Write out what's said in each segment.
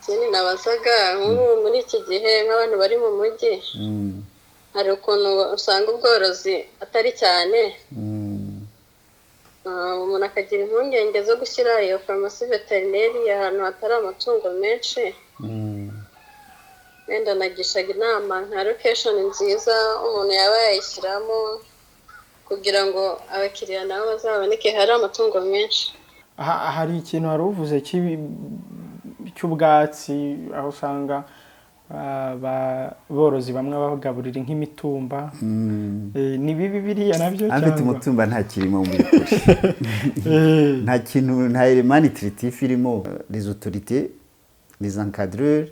ikindi nabazaga muri iki gihe nk'abantu bari mu mujyi hari ukuntu usanga ubworozi atari cyane umuntu akagira impungenge zo gushyira iyo farumasi veterineri ahantu hatari amatungo menshi wenda nagishaga inama nka location nziza umuntu yaba yayishyiramo kugira ngo abakiriya nabo bazaboneke hari amatungo menshi. Hari ikintu wari uvuze cy'ubwatsi aho usanga borozi bamwe bagaburira nk'imitumba ni bibi biriya nabyo cyangwa afite umutumba nta kirimo mu by'ukuri nta kintu nta element nutritif irimo. Les autorités les encadreurs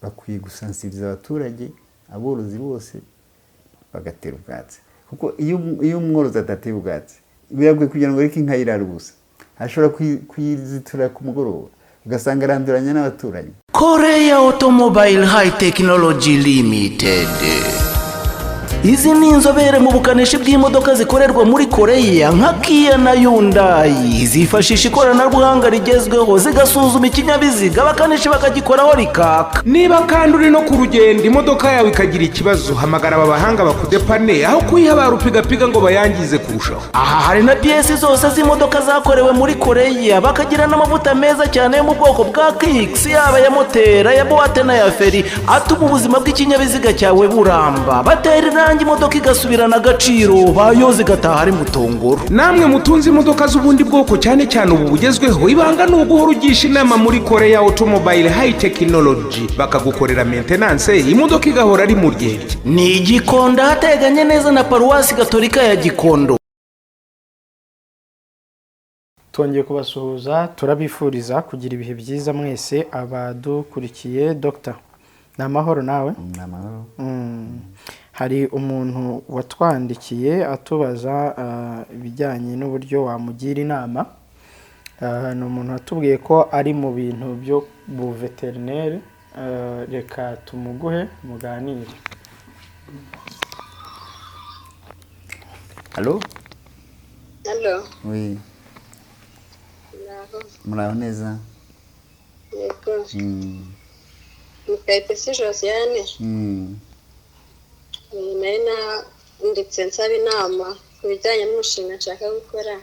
bakwiye gusensibiliza abaturage aborozi bose bagatera ubwatsi kuko iyo umworozi atateye ubwatsi biragoye kugira ngo reke inka irara ubusa ashobora kuyizitura ku mugoroba ugasanga aranduranya n'abaturanyi. Korea Automobile High Technology Limited. Izi ni inzobere mu bukanishi bw'imodoka zikorerwa muri Korea nka Kia na Hyundai. Zifashisha ikoranabuhanga rigezweho zigasuzuma ikinyabiziga abakanishi bakagikoraho rikaka. Niba kandi uri no ku rugendo imodoka yawe ikagira ikibazo hamagara aba bahanga bakudepane aho kuyihabara upigapiga ngo bayangize kurushaho. Aha hari na pièces zose z'imodoka zakorewe muri Korea bakagira n'amavuta meza cyane yo mu bwoko bwa Kicks yaba ya motera ya boîte na ya feri atuma ubuzima bw'ikinyabiziga cyawe buramba. Batera imodoka igasubirana agaciro bayoze gataha ari mutongoro. Namwe mutunze imodoka z'ubundi bwoko cyane cyane ubu bugezweho ibanga n'uguhora ugisha inama muri Korea Automobile High Technology bakagukorera maintenance imodoka igahora ari mu ryerye. Ni Gikondo hateganye neza na paruwasi gatolika ya Gikondo. Twongeye kubasuhuza turabifuriza kugira ibihe byiza mwese abadukurikiye. Dr. Namahoro nawe? Namahoro. Hari umuntu watwandikiye atubaza ibijyanye n'uburyo wamugira inama. Ni umuntu watubwiye ko ari mu bintu byo veterineri. Reka tumuguhe muganire. Allo? Allo. Oui. Muraho neza? Yego. Mukayitesi Josiane. Nari ndetse nsaba inama ku bijyanye n'umushinga nshaka gukora.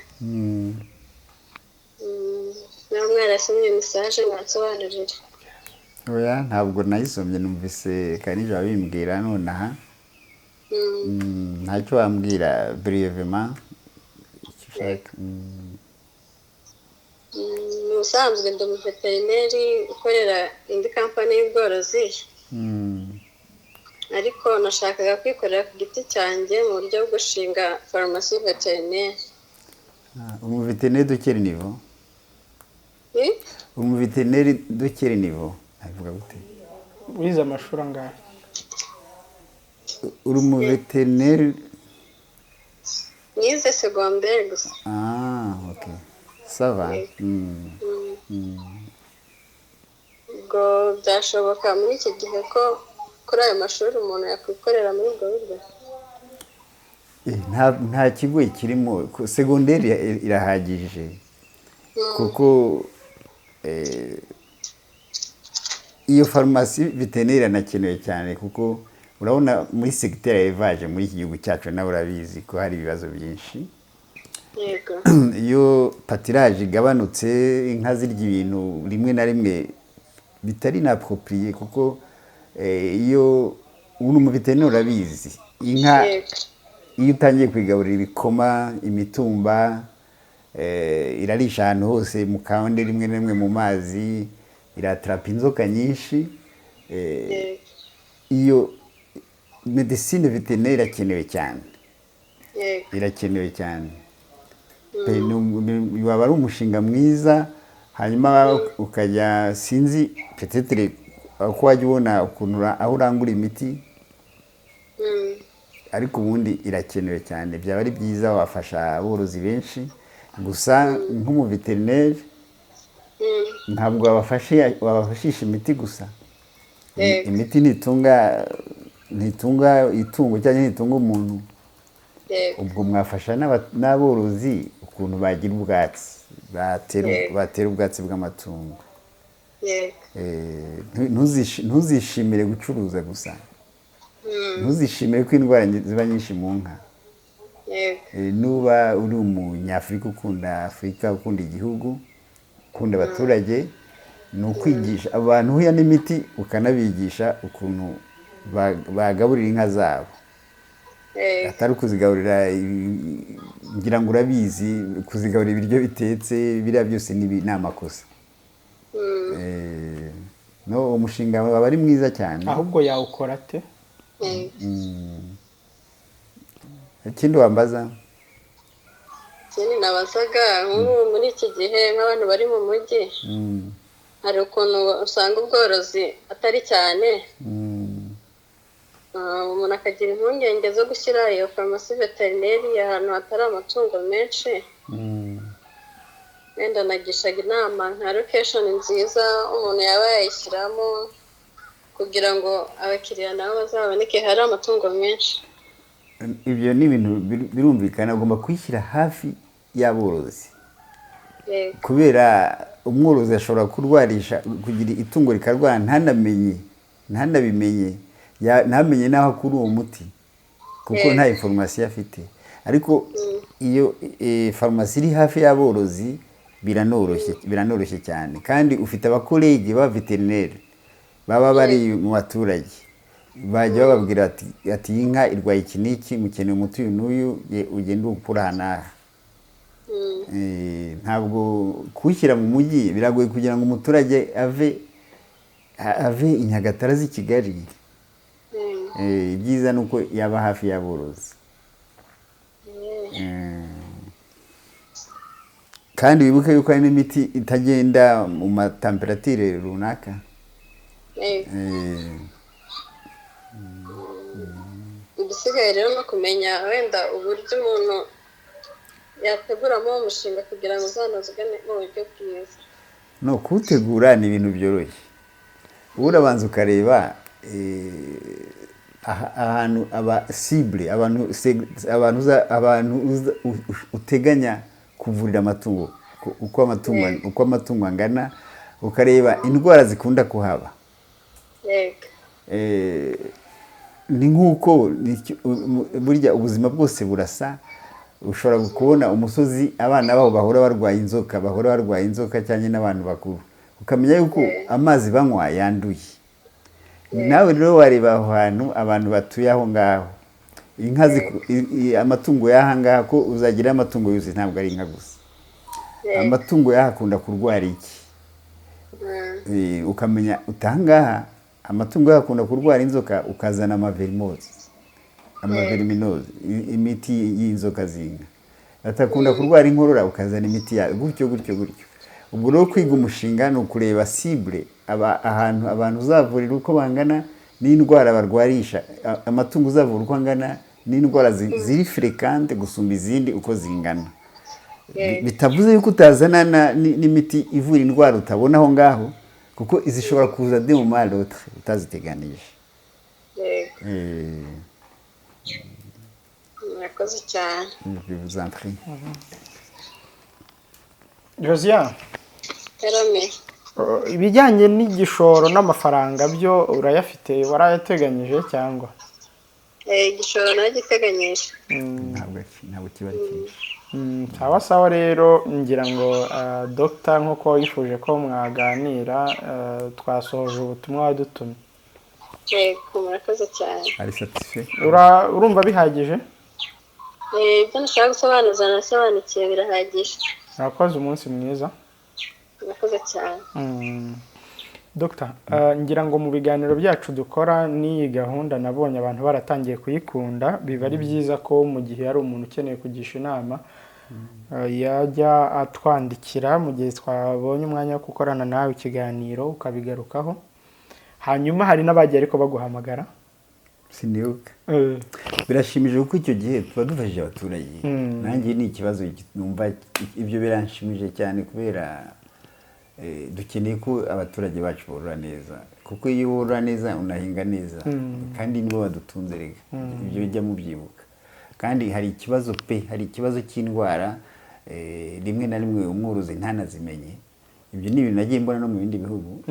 Nawe mwarasomye message mwasobanurira. Oya ntabwo nayisomye numvise kanije abimbwira nonaha. Ntacyo wambwira brièvement icyo ushaka. Ubusanzwe ndi umuveterineri ukorera indi company y'ubworozi. Ariko nashakaga kwikorera ku giti cyanjye mu buryo bwo gushinga farumasi veterineri. Umuveterineri de quel niveau? Umuveterineri de quel niveau? Avuga gute? Wize amashuri angahe? Uri umuveterineri? Nize secondaire gusa. OK. Ça va. Ubwo byashoboka muri iki gihe ko kuri ayo mashuri umuntu yakwikorera muri ubwo buryo? Nta kigo kirimo secondaire irahagije kuko iyo farumasi veterineri anakenewe cyane kuko urabona muri secteur élevage muri iki gihugu cyacu nawe urabizi ko hari ibibazo byinshi. Yego. Iyo patirage igabanutse inka zirya ibintu rimwe na rimwe bitari inapproprié kuko iyo uri umuveterineri urabizi inka iyo utangiye kwigaburira ibikoma imitumba irarisha ahantu hose mu kandi rimwe na rimwe mu mazi iratrapa inzoka nyinshi. Iyo medicine veterineri irakenewe cyane. Irakenewe cyane. Waba ari umushinga mwiza hanyuma ukajya sinzi peut-être ko wajya ubona ukuntu aho urangura imiti ariko ubundi irakenewe cyane. Byaba ari byiza wafasha aborozi benshi gusa nk'umuveterineri ntabwo wabafashisha imiti gusa. Imiti ntitunga itungo cyangwa ntitunga umuntu. Ubwo mwafasha n'aborozi ukuntu bagira ubwatsi batera ubwatsi bw'amatungo. ntuzishimire gucuruza gusa, ntuzishimire ko indwara ziba nyinshi mu nka. Nuba uri umunyafurika ukunda Afurika, ukunda igihugu, ukunda abaturage, ni ukwigisha abantu uhuye n'imiti ukanabigisha ukuntu bagaburira inka zabo, atari kuzigaburira, ngira ngo urabizi, kuzigaburira ibiryo bitetse biriya byose ni amakosa. No, umushinga waba ari mwiza cyane, ahubwo yawukora ate? Ikindi wambaza? Ikindi nabazaga muri iki gihe nk'abantu bari mu mujyi, hari ukuntu usanga ubworozi atari cyane, umuntu akagira impungenge zo gushyira iyo farumasi veterineri ahantu hatari amatungo menshi. Wenda nagishaga inama nka location nziza umuntu yaba yayishyiramo kugira ngo abakiriya nabo bazaboneke hari amatungo menshi. Ibyo ni ibintu birumvikana, ugomba kwishyira hafi y'aborozi, kubera umworozi ashobora kurwarisha, kugira itungo rikarwara ntanabimenye, ntamenye n'aho kuri uwo muti kuko nta information afite. Ariko iyo farumasi iri hafi y'aborozi biranoroshye cyane, kandi ufite abakolegi ba veterineri baba bari mu baturage, bajya bababwira ati inka irwaye iki n'iki, mukeneye umuti uyu n'uyu, ugenda ukura hanaha. Ntabwo kuwushyira mu mujyi biragoye kugira ngo umuturage ave i Nyagatare azi Kigali. Ibyiza ni uko yaba hafi y'aborozi. Kandi wibuke yuko hari n'imiti itagenda mu matemperature runaka. Igisigaye rero no kumenya wenda uburyo umuntu yateguramo umushinga kugira ngo uzanozwe mu buryo bwiza. No, kuwutegura ni ibintu byoroshye. Urabanza ukareba ahantu cible, abantu uteganya kuvurira amatungo, uko amatungo angana, ukareba indwara zikunda kuhaba. Ni nk'uko burya ubuzima bwose burasa. Ushobora kubona umusozi abana baho bahora barwaye inzoka cyane n'abantu bakuru, ukamenya yuko amazi banywa yanduye. Nawe rero wareba aho hantu abantu batuye aho ngaho, inka amatungo y'aha ngaha, ko uzagira amatungo yose, ntabwo ari inka gusa. Amatungo y'ahakunda kurwara iki, ukamenya utangaha amatungo y'ahakunda kurwara inzoka, ukazana amaverminoze, imiti y'inzoka z'inka. Atakunda kurwara inkorora, ukazana imiti ya gutyo. Ubwo rero kwiga umushinga ni ukureba cible, ahantu abantu uzavurira uko bangana, n'indwara barwarisha amatungo uzavura uko angana, n'indwara ziri fréquente gusumba izindi uko zingana. Bitavuze yuko utazana n'imiti ivura indwara utabona aho ngaho, kuko izishobora kuza de mu mal autre utaziteganije. Murakoze cyane. Je vous en prie. Josiane, Karame. ibijyanye n'igishoro n'amafaranga byo urayafite, warayateganyije cyangwa? Igishoro nagiteganyije. Ntabwo kiba cyinshi. Sawa rero, ngira ngo Dr. nk'uko yifuje ko mwaganira, twasohoje ubutumwa wadutumye. Murakoze cyane. Ari satisfait? Urumva bihagije? Ibyo nashaka gusobanuza nasobanukiye birahagije. Murakoze, umunsi mwiza. Murakoze cyane. Dr. ngira ngo mu biganiro byacu dukora n'iyi gahunda nabonye abantu baratangiye kuyikunda. Biba ari byiza ko mu gihe hari umuntu ukeneye kugisha inama yajya atwandikira mu gihe twabonye umwanya wo gukorana nawe ikiganiro ukabigarukaho. Hanyuma hari n'abagiye ariko baguhamagara. Sinibuka. Birashimije kuko icyo gihe tuba dufashije abaturage. Nanjye ni ikibazo numva ibyo biranshimije cyane, kubera dukeneye ko abaturage bacu borora neza, kuko iyo borora neza unahinga neza, kandi nibo badutunze rega. Ibyo bijya mubyibuka. Kandi hari ikibazo cy'indwara rimwe na rimwe umworozi ntanazimenye, ibyo ni ibintu nagiye mbona no mu bindi bihugu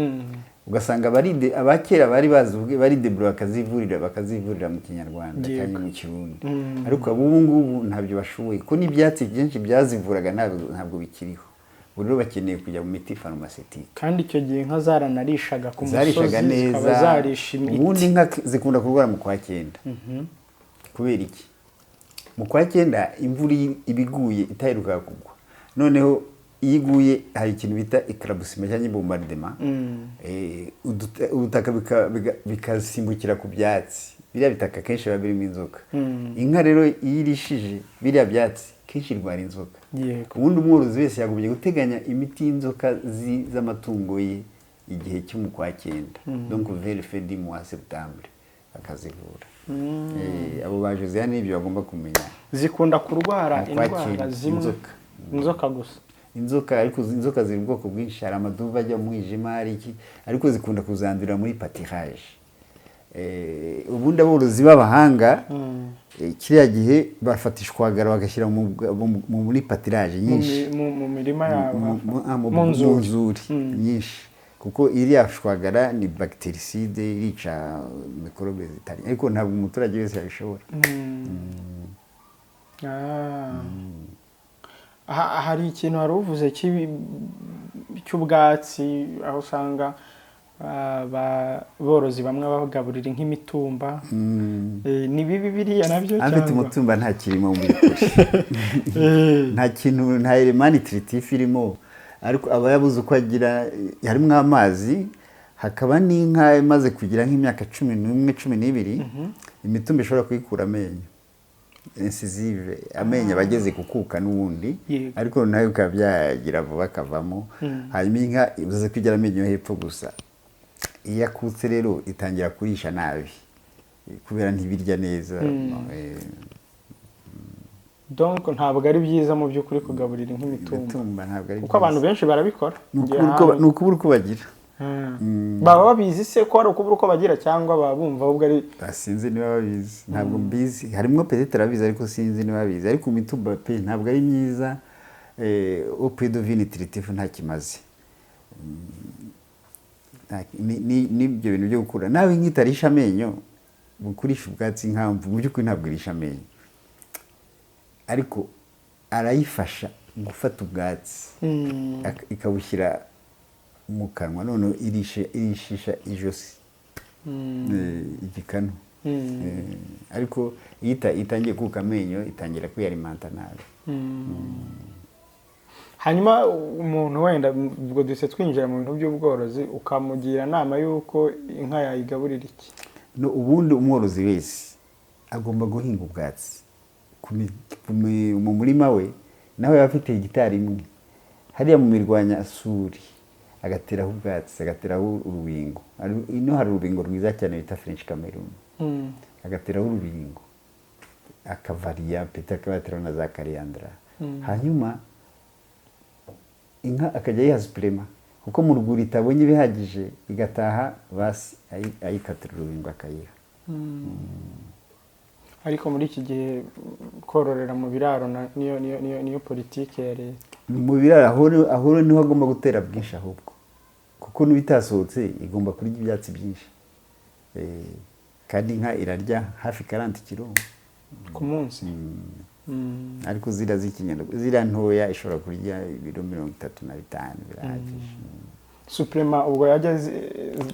ugasanga abakera bari bazi bari debro bakazivurira mu kinyarwanda cyangwa mu kirundi ariko ubu ngubu ntabyo bashoboye ko n'ibyatsi byinshi byazivuraga ntabwo bikiriho rero bakeneye kujya mu miti pharmaceutique kandi icyo gihe inka zaranarishaga ku musozi zarishaga neza zarisha imiti ubundi inka zikunda kurwara mu kwa 9 kubera iki mu kwa 9 imvura ibiguye itaheruka kugwa noneho iyo iguye hari ikintu bita éclaboussement cyangwa bombardement ubutaka bikasimbukira ku byatsi biriya bitaka kenshi biba birimo inzoka inka rero iyo irishije biriya byatsi kenshi irwara inzoka ubundi umworozi wese yagumye guteganya imiti y'inzoka z'amatungo ye igihe cyo mu kwa 9 donc vers fin du mois septembre akazivura abo ba Josiane ibyo bagomba kumenya zikunda kurwara indwara zimwe inzoka gusa inzoka ariko inzoka ziri ubwoko bwinshi hari amaduva ajya mu mwijima ariko zikunda kuzandurira muri pâturage ubundi aborozi b'abahanga kiriya gihe bafatishwagara bagashyira muri pâturage nyinshi mu mirima yabo mu nzuri nyinshi kuko iriya shwagara ni bactericide irica mikorobe zitari ariko ntabwo umuturage wese yabishobora hari ikintu wari uvuze cy'ubwatsi aho usanga aborozi bamwe bagaburira nk'imitumba ni bibi biriya nabyo cyangwa afite umutumba nta kirimo mu by'ukuri nta kintu nta element nutritif irimo ariko aba yabuze uko agira harimo amazi hakaba n'inka imaze kugira nk'imyaka 11-12 imitumba ishobora kuyikura amenyo incisive amenyo abageze kukuka n'ubundi ariko nayo ukabyagira vuba kavamo hanyuma inka ibuze kugira amenyo hepfo gusa iyo akutse rero itangira kurisha nabi kubera ntibirya neza donc ntabwo ari byiza mu by'ukuri kugaburira nk'imitumba kuko abantu benshi barabikora ni ukubura uko bagira baba babizi se ko ari ukubura uko bagira cyangwa baba bumva ahubwo ari sinzi niba babizi ntabwo mbizi harimo peut-être ababizi ariko sinzi niba babizi ariko imitumba pe ntabwo ari myiza au prix de vie nutritif nta kimaze n'ibyo bintu byo gukura nawe nk'itarisha amenyo bukurisha ubwatsi nk'amvu mu by'ukuri ntabwo irisha amenyo ariko arayifasha gufata ubwatsi ikabushyira mu kanwa none irishisha ijosi igikanu ariko iyo itangiye kuka amenyo itangira kwiyarimanta nabi hanyuma umuntu wenda ubwo duse twinjira mu bintu by'ubworozi ukamugira inama y'uko inka yayigaburira iki ubundi umworozi wese agomba guhinga ubwatsi mu murima we nawe yaba afite hegitari imwe hariya mu mirwanya suri agateraho ubwatsi agateraho urubingo ino hari urubingo rwiza cyane bita French Cameroon agateraho urubingo akavariya peta akabateraho na za kariyandra hanyuma inka akajya yiha supplement kuko mu ruguru itabonye bihagije igataha basi ayikatira urubingo akayiha ariko muri iki gihe kororera mu biraro niyo politike ya leta mu biraro aho niho agomba gutera bwinshi ahubwo kuko n'ubitasohotse igomba kurya ibyatsi byinshi kandi inka irarya hafi 40 kilo ku munsi ariko zira ntoya ishobora kurya ibiro 35 birahagije supplement ubwo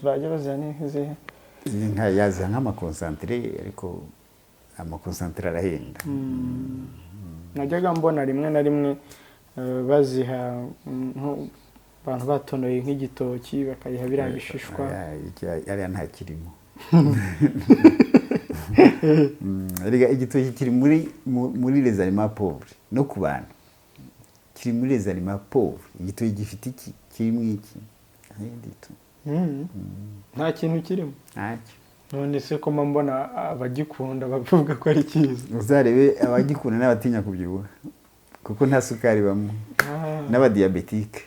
bajya bazana nk'izihe inka yaza nk'amakonsantere ariko amakonsantere arahenda najyaga mbona rimwe na rimwe baziha abantu batonoye nk'igitoki bakayiha biriya bishishwa ariya nta kirimo igitoki kiri muri les aliments pauvres no ku bantu kiri muri les aliments pauvres igitoki gifite iki kirimo iki nta kintu kirimo ntacyo none se ko mbona abagikunda bavuga ko ari cyiza uzarebe abagikunda n'abatinya kubyibuha kuko nta sukari bamwe n'abadiabetike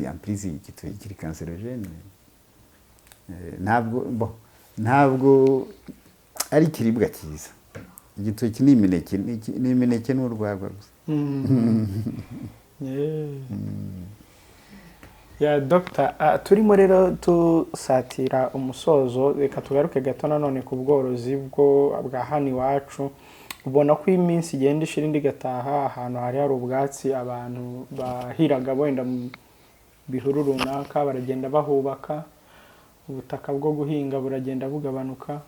en plus igitoki kiri cancerogène ntabwo ari ikiribwa cyiza igitoki ni imineke n'urwagwa gusa ya Dr. turimo rero tusatira umusozo, reka tugaruke gato nanone ku bworozi bwa hano iwacu. Ubona ko iminsi igenda ishira indi gataha, ahantu hari ubwatsi abantu bahiraga wenda mu bihuru runaka baragenda bahubaka, ubutaka bwo guhinga buragenda bugabanuka.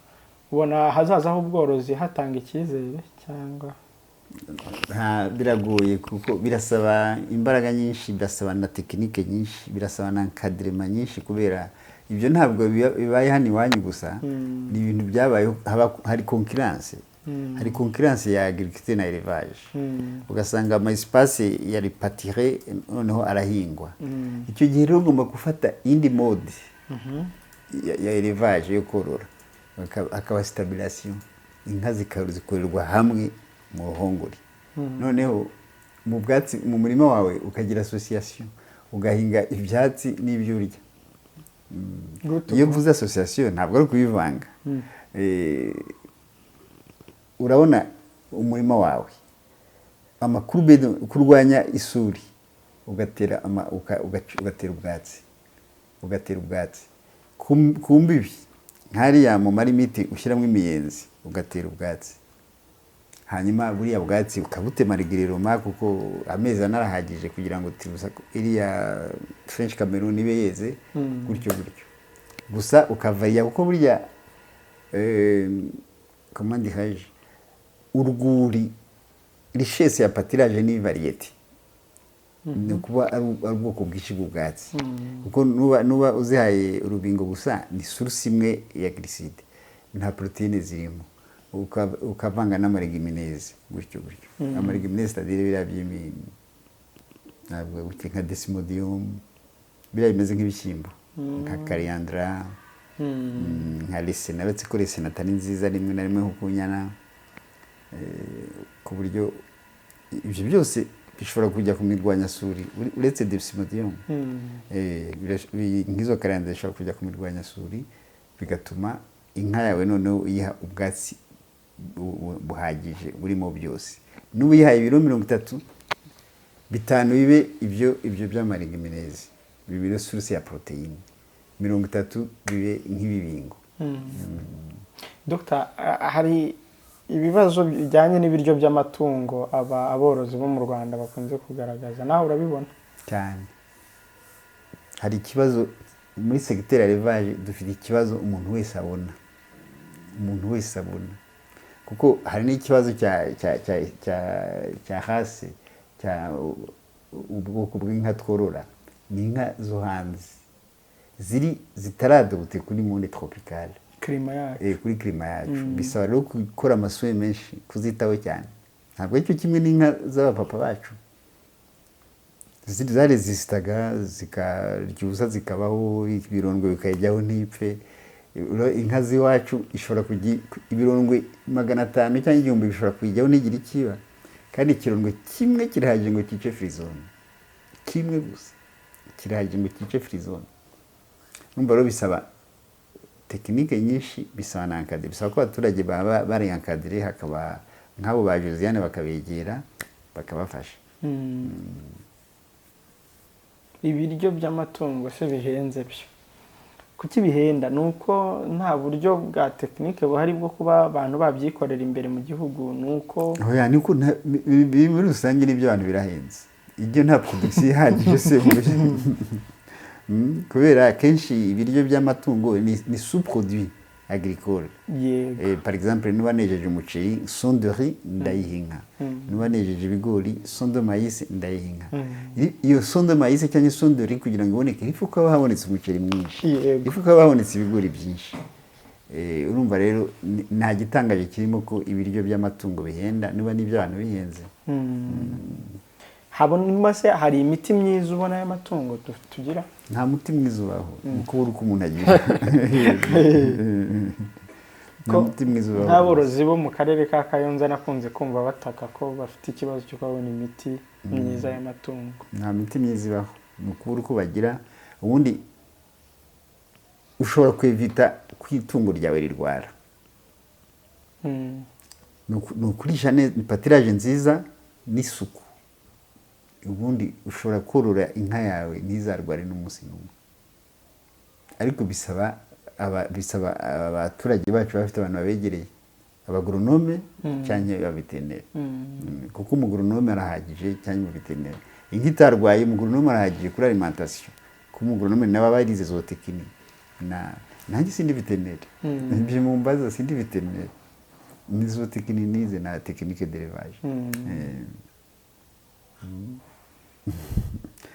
Ubona hazazaho ubworozi hatanga icyizere cyangwa biragoye kuko birasaba imbaraga nyinshi, birasaba na tekinike nyinshi, birasaba na encadrement nyinshi, kubera ibyo ntabwo bibaye hano iwanyu gusa, ni ibintu byabaye, hari concurrence. Hari concurrence ya agriculture na élevage. Ugasanga ama espace yari patire noneho arahingwa. Icyo gihe rero ugomba gufata indi mode ya élevage yo korora, akaba stabilisation, inka zikorerwa hamwe mu ruhongore. Noneho mu bwatsi mu murima wawe ukagira association, ugahinga ibyatsi n'ibyo urya. Iyo mvuze association ntabwo ari kubivanga. Urabona umurima wawe amakuru kurwanya isuri, ugatera ubwatsi ku mbibi nkariya mu marimiti ushyiramo imiyenzi, ugatera ubwatsi, hanyuma buriya bwatsi ukabutema rigireroma, kuko amezi anarahagije kugira ngo iriya French Cameroon ibe yeze gutyo. Gusa ukavariya, kuko burya comment dirais-je, urwuri, richesse ya pâturage ni variété. Ni kuba ari ubwoko bwinshi bw'ubwatsi, kuko nuba uzihaye urubingo gusa ni source imwe ya glycide, nta proteine zirimo, ukavanga n'amaregumineze gutyo. Amaregumineze c'est-à-dire biriya by'imi ntabwo nka desmodium, biriya bimeze nk'ibishyimbo, nka coriandra, nka lesena. Uretse ko lesena atari nziza rimwe na rimwe nk'ukunyana, ku buryo ibyo byose bishobora kujya ku mirwanyasuri. Uretse desmodium, nk'izo coriandra zishobora kujya ku mirwanyasuri, bigatuma inka yawe noneho uyiha ubwatsi buhagije burimo byose. N'ubu uyihaye ibiro 30, 5 bibe ibyo by'amaregumineze, bibiri source ya proteine, 30 bibe nk'ibibingo. Dr. hari ibibazo bijyanye n'ibiryo by'amatungo aborozi bo mu Rwanda bakunze kugaragaza, nawe urabibona cyane. Hari ikibazo muri secteur élevage, dufite ikibazo umuntu wese abona, kuko hari n'ikibazo cya hasi, cya ubwoko bw'inka tworora, ni inka zo hanze zitaradobute kuri monde tropical, kuri klima yacu. Bisaba rero gukora amasume menshi, kuzitaho cyane. Ntabwo aricyo kimwe n'inka z'abapapa bacu zarezisitaga, zikaryuza, zikabaho, ibirondwe bikayijyaho ntipfe. Inka z'iwacu ishobora kugira ibirondwe 500 cyangwa 1000 bishobora kuyijyaho ntigire ikiba, kandi ikirondwe kimwe kirahagije ngo kice frizone, kimwe gusa kirahagije ngo kice frizone. Numva rero bisaba tekinike nyinshi, bisaba na encadrement, bisaba ko abaturage baba bari encadré, hakaba nk'abo ba Josiane bakabegera bakabafasha. Ibiryo by'amatungo se bihenze byo? Kuki bihenda? Nuko nta buryo bwa tekinike buhari bwo kuba abantu babyikorera imbere mu gihugu? Nuko niko muri rusange n'ibyo abantu birahenze, ibyo nta production ihagije se kubera kenshi ibiryo by'amatungo ni sous-produit agricole. Par exemple, nuba nejeje umuceri, son de riz ndayihinga, nuba nejeje ibigori, son de maïs ndayihinga. Iyo son de maïs cyangwa son de riz kugira ngo iboneke, ifu ko habonetse umuceri mwinshi, ifu ko habonetse ibigori byinshi. Urumva rero nta gitangaje kirimo ko ibiryo by'amatungo bihenda, nuba n'ibyo abantu bihenze. Habonwa se hari imiti myiza ubona y'amatungo tugira? Nta muti mwiza ubaho, uko umuntu agira. Nk'aborozi bo mu karere ka Kayonza nakunze kumva bataka ko bafite ikibazo cyo kubona imiti myiza y'amatungo. Nta miti myiza ibaho, ni ukubura uko bagira. Ubundi ushobora kwevita kwitungo ryawe rirwara, ni ukurisha pâturage nziza n'isuku. ubundi ushobora korora inka yawe ntizarware n'umunsi n'umwe ariko bisaba abaturage bacu bafite abantu babegereye abagoronome cyangwa abaveterineri kuko umugoronome arahagije cyangwa umuveterineri inka itarwaye umugoronome arahagije kuri alimentation kuko umugoronome nawe aba yarize zootechnique nanjye sindi veterineri ibyo mumbaza sindi veterineri ni zootechnique nize na technique d'élevage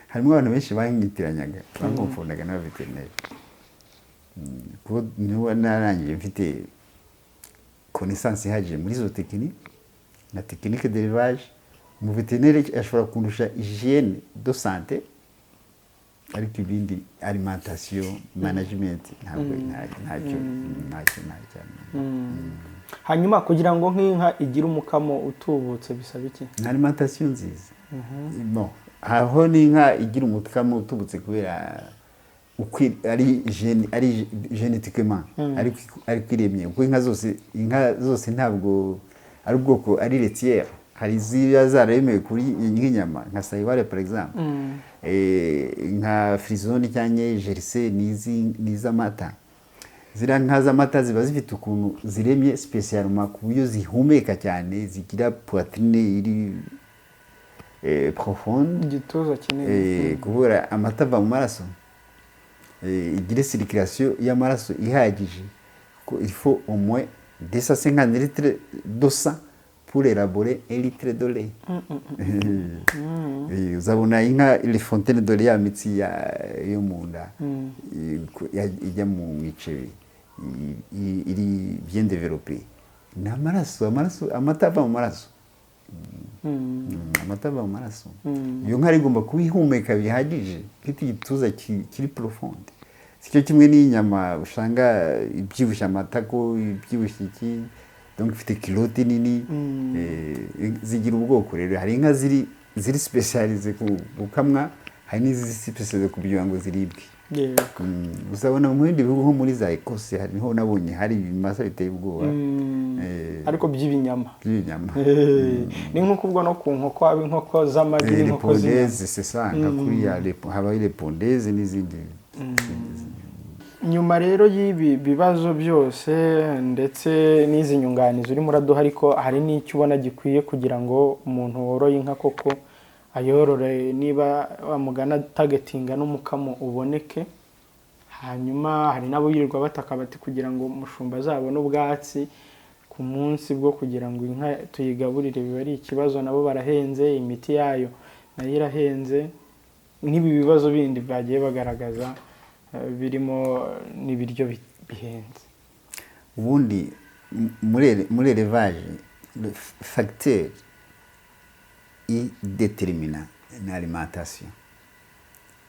harimo abantu benshi banyitiranyanga bamufundaga n'abaveterineri kuko niba narangiye mfite connaissance ihagije muri zootechnique na technique d'élevage mu veterineri ashobora kundusha hygiène de santé ariko ibindi alimentation management ntabwo ntacyo hanyuma kugira ngo nk'inka igire umukamo utubutse bisaba iki alimentation nziza bon aho n'inka igira umukamo utubutse kubera ari génétiquement ari kwiremye kuko inka zose ntabwo ari ubwoko ari laitière hari ziba zararemewe kuri nk'inyama nka sahiwale par exemple nka frisoni cyangwa jersey n'iz'amata ziriya nka z'amata ziba zifite ukuntu ziremye spécialement ku buryo zihumeka cyane zigira poitrine iri profonde igituza kinini kubera amata ava mu maraso igire circulation y'amaraso ihagije il faut au moins 250 litres de sang pour élaborer 1 litre de lait. Uzabona inka les fontaines de lait ya mitsi yo munda ijya mu mice iri bien développé n'amaraso amata ava mu maraso amata ava mu maraso iyo nka igomba kubihumeka bihagije kiti igituza kiri profonde sicyo kimwe n'inyama usanga ibyibusha amatako ibyibusha iki donc ifite kilote nini zigira ubwoko rero hari inka ziri specialize ku gukamwa hari n'iziri specialize ku byo ngo ziribwe uzabona mu bindi bihugu nko muri za Ecosse hariho nabonye hari ibimasa biteye ubwoba ariko by'ibinyama ni nko kubwo no ku nkoko aba inkoko z'amagi n'inkoko z'indezi c'est ça nka kuri ya haba les pondeze n'izindi nyuma rero y'ibi bibazo byose ndetse n'izi nyunganizi urimo uraduha ariko hari n'icyo ubona gikwiye kugira ngo umuntu woroye inka koko ayorore niba bamugana targetinga n'umukamo uboneke hanyuma hari nabo yirirwa bataka bati kugira ngo umushumba azabone ubwatsi ku munsi bwo kugira ngo inka tuyigaburire biba ari ikibazo nabo barahenze imiti yayo nayo irahenze n'ibi bibazo bindi bagiye bagaragaza birimo n'ibiryo bihenze ubundi muri élevage le facteur déterminant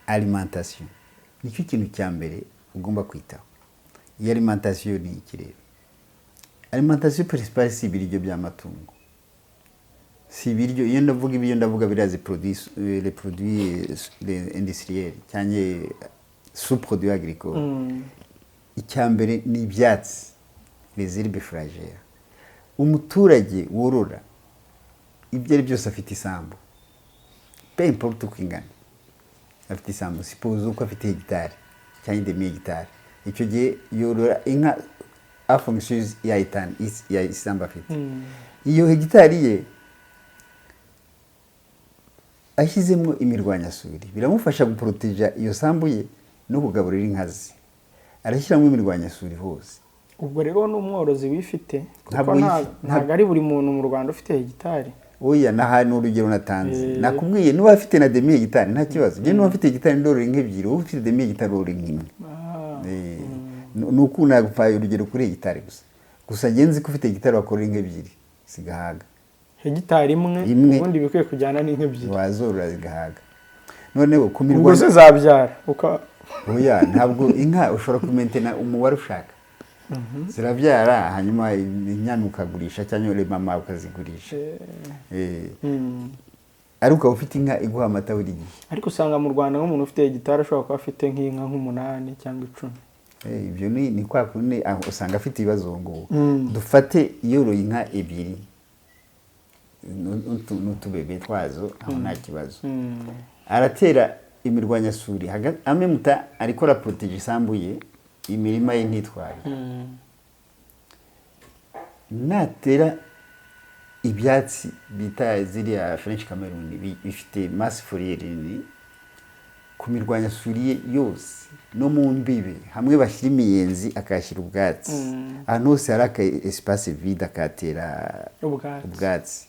alimentation nicyo kintu cya mbere ugomba kwitaho iyi alimentation ni iki rero alimentation principale si ibiryo by'amatungo si ibiryo iyo ndavuga ibiryo ndavuga birazi les produits industriels cyangwa sous-produits agricoles icya mbere ni ibyatsi les herbes fourragères umuturage worora ibyo ari byose afite isambu peu importe uko ingana afite isambu suppose uko afite hegitari cyangwa demi hegitari icyo gihe yorora inka a fonction ya isambu afite iyo hegitari ye ashyizemo imirwanyasuri biramufasha guproteja iyo sambu ye no kugaburira inka ze arashyiramo imirwanyasuri hose ubwo rero n'umworozi wifite kuko ntabwo ari buri muntu mu Rwanda ufite hegitari oya nahantu urugero natanze nakubwiye nuba afite na demi hegitari nta kibazo je nuba afite hegitari ndorora inka ebyiri uba ufite demi hegitari urora imwe nuko nagupfaye urugero kuri hegitari gusa ngenzi ko ufite hegitari wakorora inka ebyiri sigahaga hegitari imwe ubundi bikwiye kujyana n'inka ebyiri wazorora zigahaga noneho kumirwa ubwo se zabyara oya ntabwo inka ushobora kumentena umubare ushaka zirabyara hanyuma inyana ukagurisha cyangwa mama ukazigurisha ariko ufite inka iguha amata buri gihe ariko usanga mu Rwanda nk'umuntu ufite hegitari ashobora kuba afite nk'inka nk'umunani cyangwa 10 ibyo ni kwa kundi usanga afite ibibazo ngo dufate yoroye inka ebyiri n'utubebe twazo aho nta kibazo aratera imirwanyasuri amemuta ariko araproteje isambu ye imirima ye ntitware natera ibyatsi bita ziriya French Cameroon bifite masse foliaire nini ku mirwanyasuri ye yose no mu mbibe hamwe bashyira imiyenzi akashyira ubwatsi ahantu hose hari aka espace vide akatera ubwatsi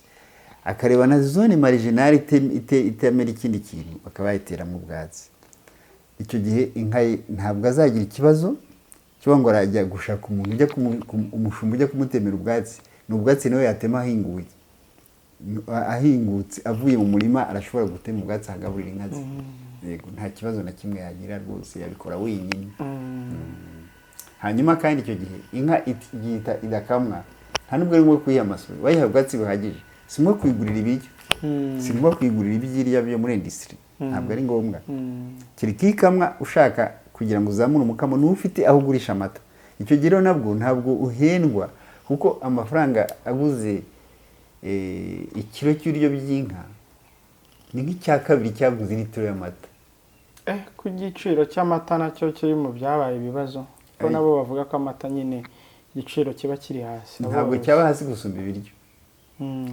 akareba na zone marginale itamera ikindi kintu akaba yayiteramo ubwatsi icyo gihe inka ntabwo azagira ikibazo cyo ngo arajya gushaka umuntu ujya umushumba ujya kumutemera ubwatsi n'ubwatsi nawe yatema ahingutse avuye mu murima arashobora gutema ubwatsi agaburira inka ze yego nta kibazo na kimwe yagira rwose yabikora wenyine hanyuma kandi icyo gihe inka igihita idakamwa nta nubwo ari ngombwa kuyiha amasuri wayiha ubwatsi buhagije si ngombwa kuyigurira ibiryo si ngombwa kuyigurira ibyirya byo muri industry ntabwo ari ngombwa kereka ikamwa ushaka kugira ngo uzamure umukamo n'uwo ufite aho ugurisha amata icyo gihe nabwo ntabwo uhendwa kuko amafaranga aguze ikiro cy'ibiryo by'inka ni nk'icya kabiri cyaguze litiro y'amata ku giciro cy'amata nacyo kiri mu byabaye ibibazo ko nabo bavuga ko amata nyine igiciro kiba kiri hasi ntabwo cyaba hasi gusumba ibiryo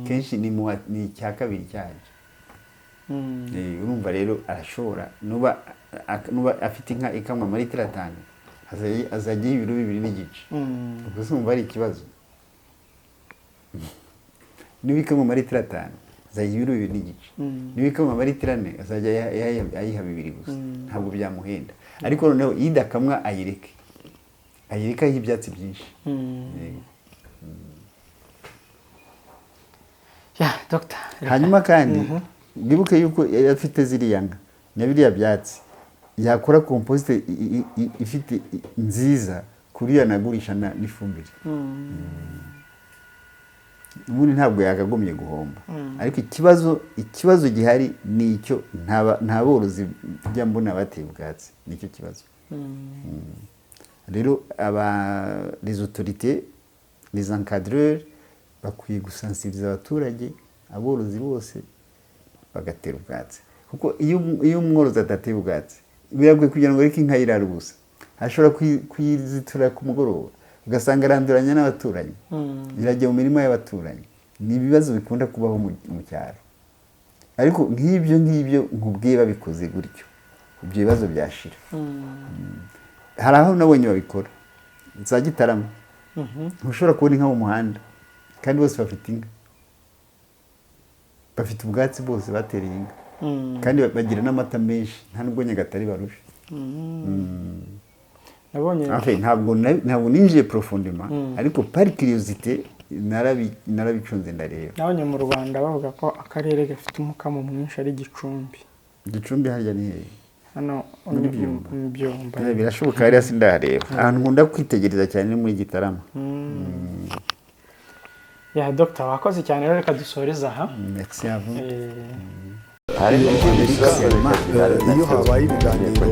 kenshi ni icya kabiri cyaryo urumva rero arashobora nuba afite inka ikamwa muri litiro 5 azajya ibiro 2.5 ubwo sumva ari ikibazo niba ikamwa muri litiro 5 azajya ibiro 2.5 niba ikamwa muri litiro 4 azajya ayiha 2 gusa ntabwo byamuhenda ariko noneho idakamwa ayireke ibyatsi byinshi Dr. hanyuma kandi bibuke yuko afite ziriya nka na biriya byatsi yakora compost ifite nziza kuriya nagurisha n'ifumbire ubundi ntabwo yakagomye guhomba ariko ikibazo gihari ni icyo nta borozi bijya mbona bateye ubwatsi nicyo kibazo rero les autorités les encadreurs bakwiye gusensibiliza abaturage aborozi bose bagatera ubwatsi kuko iyo umworozi atateye ubwatsi biragoye kugira ngo reke inka irara ubusa ashobora kuyizitura ku mugoroba ugasanga aranduranya n'abaturanyi irajya mu mirima y'abaturanyi ni ibibazo bikunda kubaho mu cyaro ariko nk'ibyo nkubwiye babikoze gutyo ibyo bibazo byashira hari aho nabonye babikora za Gitarama ntushobora kubona inka mu muhanda kandi bose bafite inka bafite ubwatsi bose batereye inka kandi bagira n'amata menshi nta nubwo Nyagatare barusha ntabwo ninjiye profondément ariko par curiosité narabicunze ndareba nabonye mu Rwanda bavuga ko akarere gafite umukamo mwinshi ari Gicumbi harya ni hehe hano muri Byumba birashoboka hariya sindareba ahantu nkunda kwitegereza cyane ni muri Gitarama Dr. wakoze cyane rero reka dusoreza aha merci à vous iyo habaye ibiganiro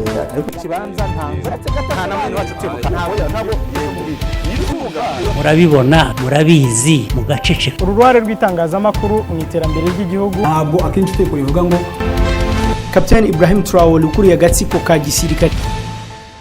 murabibona murabizi mugaceceka uruhare rw'itangazamakuru mu iterambere ry'igihugu ntabwo akenshi iteko rivuga ngo Kapiteni Ibrahim Traoré ukuriye agatsiko ka gisirikare